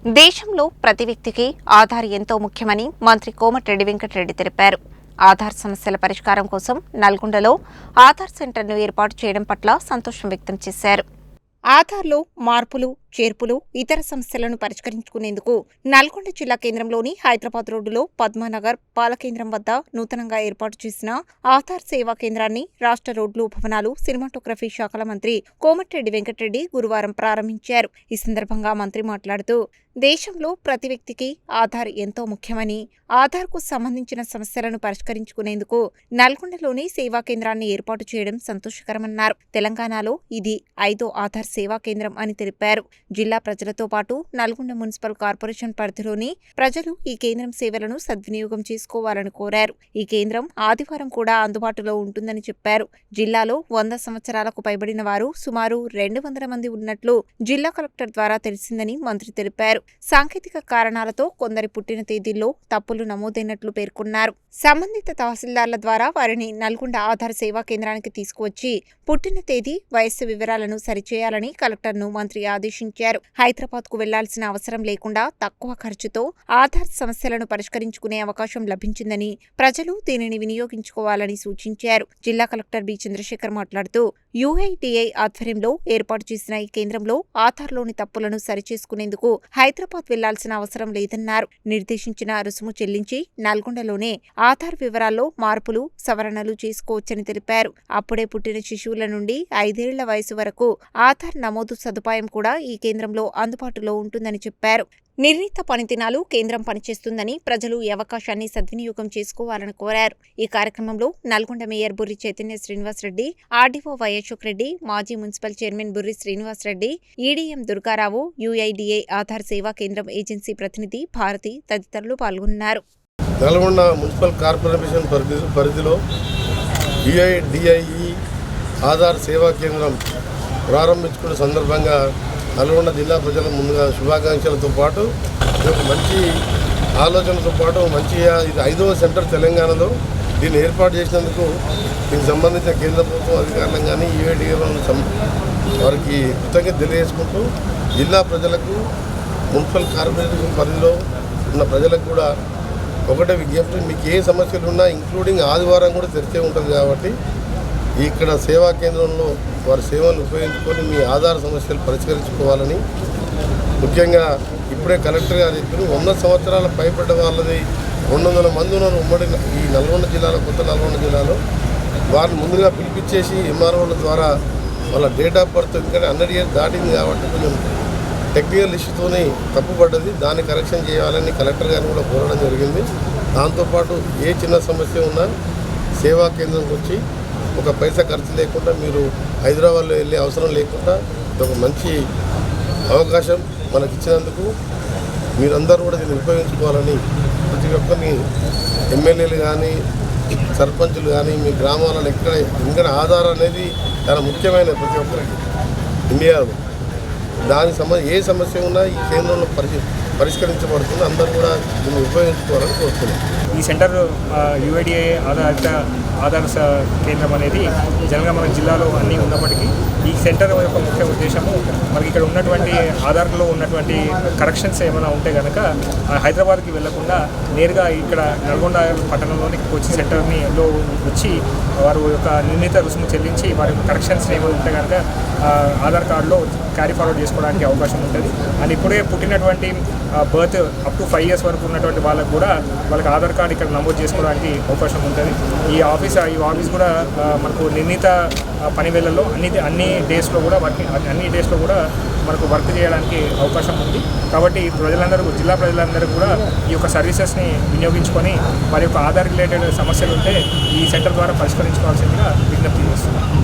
దేశంలో ప్రతి వ్యక్తికి ఆధార్ ఎంతో ముఖ్యమని మంత్రి కోమటిరెడ్డి వెంకటరెడ్డి తెలిపారు. ఆధార్ సమస్యల పరిష్కారం కోసం నల్గొండలో ఆధార్ సెంటర్ను ఏర్పాటు చేయడం పట్ల సంతోషం వ్యక్తం చేశారు. ఆధార్లో మార్పులు, చేర్పులు, ఇతర సమస్యలను పరిష్కరించుకునేందుకు నల్గొండ జిల్లా కేంద్రంలోని హైదరాబాద్ రోడ్డులో పద్మానగర్ పాలకేంద్రం వద్ద నూతనంగా ఏర్పాటు చేసిన ఆధార్ సేవా కేంద్రాన్ని రాష్ట్ర రోడ్లు, భవనాలు, సినిమాటోగ్రఫీ శాఖల మంత్రి కోమటిరెడ్డి వెంకటరెడ్డి గురువారం ప్రారంభించారు. ఈ సందర్భంగా మంత్రి మాట్లాడుతూ, దేశంలో ప్రతి వ్యక్తికి ఆధార్ ఎంతో ముఖ్యమని, ఆధార్కు సంబంధించిన సమస్యలను పరిష్కరించుకునేందుకు నల్గొండలోని సేవా కేంద్రాన్ని ఏర్పాటు చేయడం సంతోషకరమన్నారు. తెలంగాణలో ఇది 5వ ఆధార్ సేవా కేంద్రం అని తెలిపారు. జిల్లా ప్రజలతో పాటు నల్గొండ మున్సిపల్ కార్పొరేషన్ పరిధిలోని ప్రజలు ఈ కేంద్రం సేవలను సద్వినియోగం చేసుకోవాలని కోరారు. ఈ కేంద్రం ఆదివారం కూడా అందుబాటులో ఉంటుందని చెప్పారు. జిల్లాలో 100 సంవత్సరాలకు పైబడిన వారు సుమారు 200 మంది ఉన్నట్లు జిల్లా కలెక్టర్ ద్వారా తెలిసిందని మంత్రి తెలిపారు. సాంకేతిక కారణాలతో కొందరి పుట్టిన తేదీల్లో తప్పులు నమోదైనట్లు పేర్కొన్నారు. సంబంధిత తహసీల్దార్ల ద్వారా వారిని నల్గొండ ఆధార్ సేవా కేంద్రానికి తీసుకువచ్చి పుట్టిన తేదీ, వయస్సు వివరాలను సరిచేయాలని కలెక్టర్ను మంత్రి ఆదేశించారు. హైదరాబాద్కు వెళ్లాల్సిన అవసరం లేకుండా తక్కువ ఖర్చుతో ఆధార్ సమస్యలను పరిష్కరించుకునే అవకాశం లభించిందని, ప్రజలు దీనిని వినియోగించుకోవాలని సూచించారు. జిల్లా కలెక్టర్ బి చంద్రశేఖర్ మాట్లాడుతూ, UIDAI ఆధ్వర్యంలో ఏర్పాటు చేసిన ఈ కేంద్రంలో ఆధార్లోని తప్పులను సరిచేసుకునేందుకు హైదరాబాద్ వెళ్లాల్సిన అవసరం లేదన్నారు. నిర్దేశించిన రుసుము చెల్లించి నల్గొండలోనే ఆధార్ వివరాల్లో మార్పులు, సవరణలు చేసుకోవచ్చని తెలిపారు. అప్పుడే పుట్టిన శిశువుల నుండి 5 ఏళ్ల వయసు వరకు ఆధార్ నమోదు సదుపాయం కూడా ఈ కేంద్రంలో అందుబాటులో ఉంటుందని చెప్పారు. నిర్ణీత పనిదినాలు కేంద్రం పనిచేస్తుందని, ప్రజలు ఈ అవకాశాన్ని సద్వినియోగం చేసుకోవాలని కోరారు. ఈ కార్యక్రమంలో Nalgonda mayor Burri Chaitanya Srinivasareddy, RDO Y Ashok Reddy, మాజీ municipal chairman Burri Srinivasareddy, EDM Durgarao, UIDAI Aadhaar సేవా కేంద్రం ఏజెన్సీ ప్రతినిధి భారతి తదితరులు పాల్గొన్నారు. నల్గొండ మున్సిపల్ కార్పొరేషన్ పరిధిలో UIDAI ఆధార్ సేవా కేంద్రం ప్రారంభించుకున్న సందర్భంగా నల్గొండ జిల్లా ప్రజల ముందుగా శుభాకాంక్షలతో పాటు ఒక మంచి ఆలోచనతో పాటు మంచిగా ఇది 5వ సెంటర్ తెలంగాణలో దీన్ని ఏర్పాటు చేసినందుకు దీనికి సంబంధించిన కేంద్ర ప్రభుత్వం అధికారులను కానీ UIDAI వారికి కృతజ్ఞత తెలియజేసుకుంటూ జిల్లా ప్రజలకు మున్సిపల్ కార్పొరేషన్ పరిధిలో ఉన్న ప్రజలకు కూడా ఒకటే విజ్ఞప్తి, మీకు ఏ సమస్యలు ఉన్నా ఇంక్లూడింగ్ ఆదివారం కూడా తెరిచే ఉంటుంది కాబట్టి ఇక్కడ సేవా కేంద్రంలో వారి సేవలను ఉపయోగించుకొని మీ ఆధార్ సమస్యలు పరిష్కరించుకోవాలని, ముఖ్యంగా ఇప్పుడే కలెక్టర్ గారు చెప్పారు, 100 సంవత్సరాల పైబడ్డ వాళ్ళది 200 మంది ఉన్నారు ఉమ్మడి ఈ నల్గొండ జిల్లాలో, కొత్త నల్గొండ జిల్లాలో. వారిని ముందుగా పిలిపించేసి MROల ద్వారా వాళ్ళ డేట్ ఆఫ్ బర్త్ ఎందుకంటే 100 ఇయర్స్ దాటింది కాబట్టి కొంచెం టెక్నికల్ ఇష్యూతోనే తప్పుపడ్డది, దాన్ని కరెక్షన్ చేయాలని కలెక్టర్ గారిని కూడా కోరడం జరిగింది. దాంతోపాటు ఏ చిన్న సమస్య ఉన్నా సేవా కేంద్రంకి వచ్చి ఒక పైసా ఖర్చు లేకుండా మీరు హైదరాబాద్లో వెళ్ళే అవసరం లేకుండా ఒక మంచి అవకాశం మనకి ఇచ్చినందుకు మీరందరూ కూడా దీన్ని ఉపయోగించుకోవాలని ప్రతి ఒక్కరిని ఎమ్మెల్యేలు కానీ, సర్పంచులు కానీ, మీ గ్రామాలలో ఎక్కడ ఆధార్ అనేది చాలా ముఖ్యమైన ప్రతి ఒక్కరికి ఇండియాలో. దానికి ఏ సమస్య ఉన్నా ఈ కేంద్రంలో పరిష్కరించబడుతుంది. అందరూ కూడా దీన్ని ఉపయోగించుకోవాలని కోరుతున్నాం. ఈ సెంటర్ UIDAI ఆధార్ కేంద్రం అనేది జనరల్గా మన జిల్లాలో అన్నీ ఉన్నప్పటికీ ఈ సెంటర్ యొక్క ముఖ్య ఉద్దేశము మనకి ఇక్కడ ఉన్నటువంటి ఆధార్లో ఉన్నటువంటి కరెక్షన్స్ ఏమైనా ఉంటే కనుక హైదరాబాద్కి వెళ్లకుండా నేరుగా ఇక్కడ నల్గొండ పట్టణంలోని కోచింగ్ సెంటర్లో వచ్చి వారు యొక్క నిర్ణీత రుసుము చెల్లించి వారి కరెక్షన్స్ ఏమైనా ఉంటే కనుక ఆధార్ కార్డులో క్యారీ ఫార్వర్డ్ చేసుకోవడానికి అవకాశం ఉంటుంది. అండ్ ఇప్పుడే పుట్టినటువంటి బర్త్ అప్ టు 5 years వరకు ఉన్నటువంటి వాళ్ళకు కూడా వాళ్ళకి ఆధార్ కార్డు ఇక్కడ నమోదు చేసుకోవడానికి అవకాశం ఉంటుంది. ఈ ఆఫీస్ కూడా మనకు నిర్ణీత పని వేళల్లో అన్ని డేస్లో కూడా మనకు వర్క్ చేయడానికి అవకాశం ఉంది. కాబట్టి జిల్లా ప్రజలందరూ కూడా ఈ యొక్క సర్వీసెస్ని వినియోగించుకొని వారి యొక్క ఆధార్ రిలేటెడ్ సమస్యలు ఉంటే ఈ సెంటర్ ద్వారా పరిష్కరించుకోవాల్సిందిగా విజ్ఞప్తి చేస్తున్నాం.